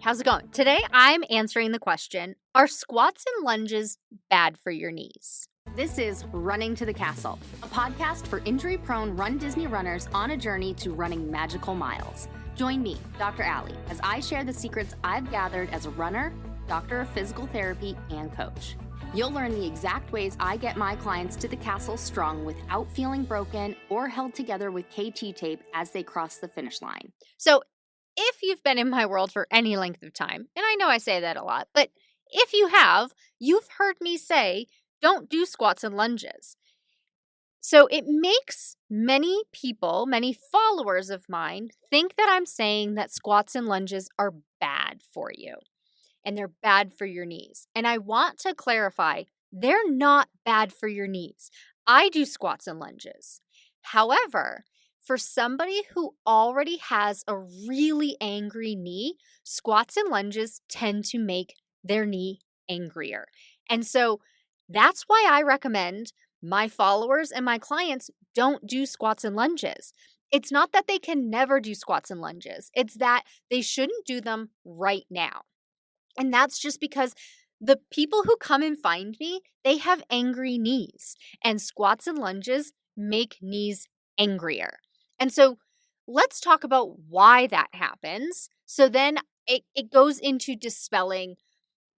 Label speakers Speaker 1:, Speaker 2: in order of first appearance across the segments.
Speaker 1: How's it going? Today I'm answering the question, are squats and lunges bad for your knees? This is Running to the Castle, a podcast for injury-prone Run Disney runners on a journey to running magical miles. Join me, Dr. Allie, as I share the secrets I've gathered as a runner, doctor of physical therapy, and coach. You'll learn the exact ways I get my clients to the castle strong without feeling broken or held together with KT tape as they cross the finish line. So, if you've been in my world for any length of time, and I know I say that a lot, but if you have, you've heard me say, don't do squats and lunges. So it makes many people, many followers of mine, think that I'm saying that squats and lunges are bad for you and they're bad for your knees. And I want to clarify, they're not bad for your knees. I do squats and lunges. However, for somebody who already has a really angry knee, squats and lunges tend to make their knee angrier. And so that's why I recommend my followers and my clients don't do squats and lunges. It's not that they can never do squats and lunges. It's that they shouldn't do them right now. And that's just because the people who come and find me, they have angry knees, and squats and lunges make knees angrier. And so let's talk about why that happens. So then it goes into dispelling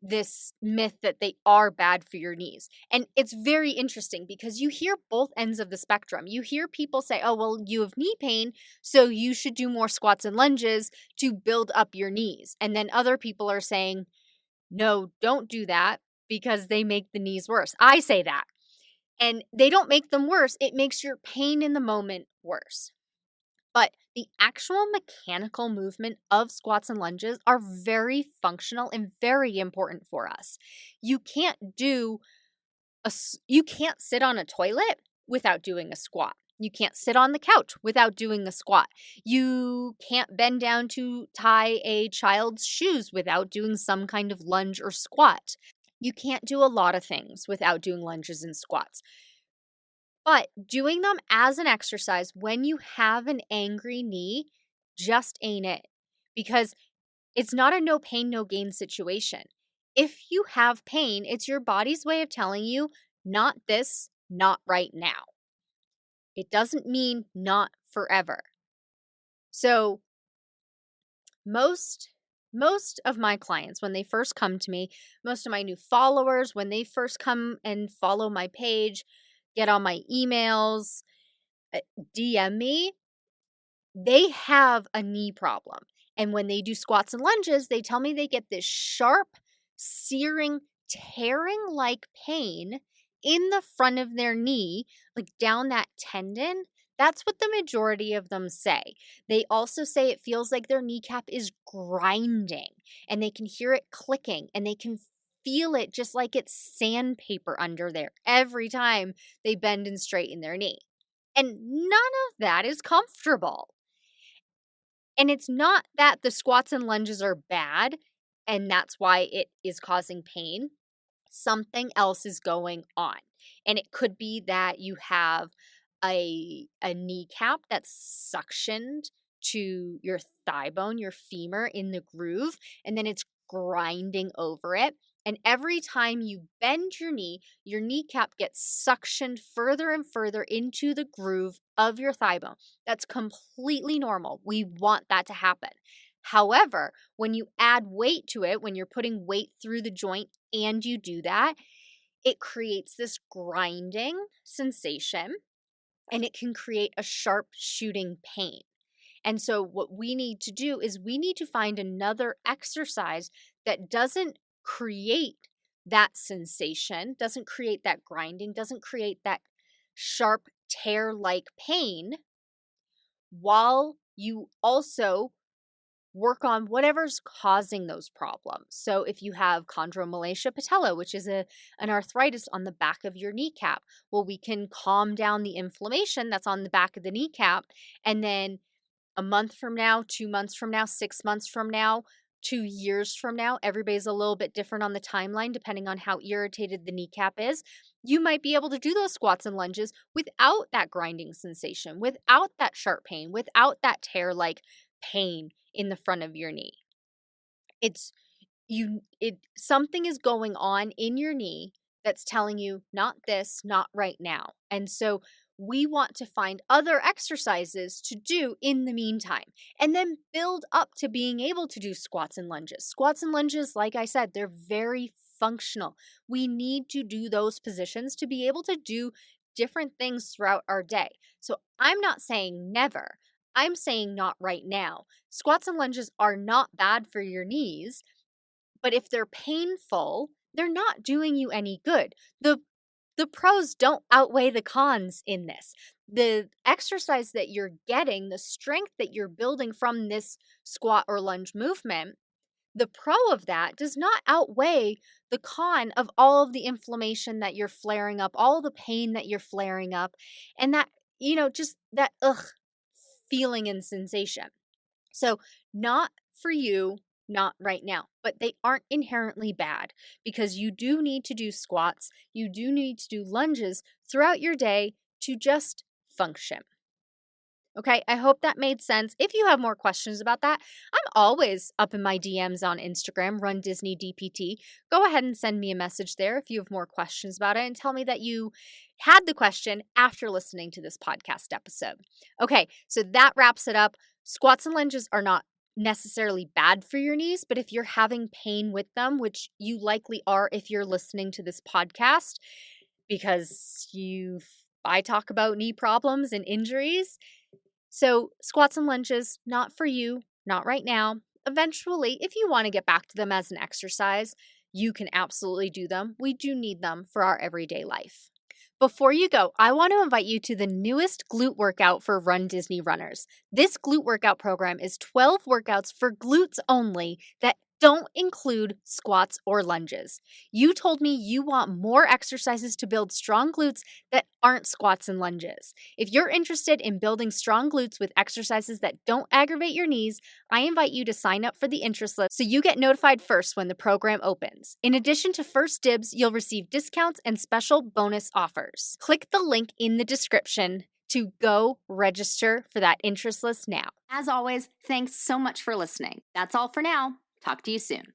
Speaker 1: this myth that they are bad for your knees. And it's very interesting because you hear both ends of the spectrum. You hear people say, oh, well, you have knee pain, so you should do more squats and lunges to build up your knees. And then other people are saying, no, don't do that because they make the knees worse. I say that. And they don't make them worse. It makes your pain in the moment worse. But the actual mechanical movement of squats and lunges are very functional and very important for us. You can't sit on a toilet without doing a squat. You can't sit on the couch without doing a squat. You can't bend down to tie a child's shoes without doing some kind of lunge or squat. You can't do a lot of things without doing lunges and squats. But doing them as an exercise when you have an angry knee just ain't it. Because it's not a no pain, no gain situation. If you have pain, it's your body's way of telling you, not this, not right now. It doesn't mean not forever. So most of my clients, when they first come to me, most of my new followers, when they first come and follow my page, get on my emails, DM me, they have a knee problem. And when they do squats and lunges, they tell me they get this sharp, searing, tearing-like pain in the front of their knee, like down that tendon. That's what the majority of them say. They also say it feels like their kneecap is grinding and they can hear it clicking and they can feel it just like it's sandpaper under there every time they bend and straighten their knee. And none of that is comfortable. And it's not that the squats and lunges are bad and that's why it is causing pain. Something else is going on. And it could be that you have a kneecap that's suctioned to your thigh bone, your femur in the groove, and then it's grinding over it. And every time you bend your kneecap gets suctioned further and further into the groove of your thigh bone. That's completely normal. We want that to happen. However, when you add weight to it, when you're putting weight through the joint and you do that, it creates this grinding sensation and it can create a sharp shooting pain. And so what we need to do is we need to find another exercise that doesn't create that sensation, doesn't create that grinding, doesn't create that sharp tear-like pain, while you also work on whatever's causing those problems. So if you have chondromalacia patella, which is an arthritis on the back of your kneecap, well, we can calm down the inflammation that's on the back of the kneecap. And then a month from now, 2 months from now, 6 months from now, 2 years from now, everybody's a little bit different on the timeline depending on how irritated the kneecap is. You might be able to do those squats and lunges without that grinding sensation, without that sharp pain, without that tear-like pain in the front of your knee. It's something is going on in your knee that's telling you not this, not right now. And so we want to find other exercises to do in the meantime and then build up to being able to do squats and lunges. Squats and lunges, like I said, they're very functional. We need to do those positions to be able to do different things throughout our day. So I'm not saying never. I'm saying not right now. Squats and lunges are not bad for your knees, but if they're painful, they're not doing you any good. The pros don't outweigh the cons in this. The exercise that you're getting, the strength that you're building from this squat or lunge movement, the pro of that does not outweigh the con of all of the inflammation that you're flaring up, all the pain that you're flaring up, and that, just that feeling and sensation. So, not for you, not right now, but they aren't inherently bad because you do need to do squats, you do need to do lunges throughout your day to just function. Okay, I hope that made sense. If you have more questions about that, I'm always up in my DMs on Instagram, runDisneyDPT. Go ahead and send me a message there if you have more questions about it and tell me that you had the question after listening to this podcast episode. Okay, so that wraps it up. Squats and lunges are not necessarily bad for your knees, but if you're having pain with them, which you likely are if you're listening to this podcast, because I talk about knee problems and injuries. So squats and lunges, not for you, not right now. Eventually, if you want to get back to them as an exercise, you can absolutely do them. We do need them for our everyday life. Before you go, I want to invite you to the newest glute workout for Run Disney runners. This glute workout program is 12 workouts for glutes only that don't include squats or lunges. You told me you want more exercises to build strong glutes that aren't squats and lunges. If you're interested in building strong glutes with exercises that don't aggravate your knees, I invite you to sign up for the interest list so you get notified first when the program opens. In addition to first dibs, you'll receive discounts and special bonus offers. Click the link in the description to go register for that interest list now. As always, thanks so much for listening. That's all for now. Talk to you soon.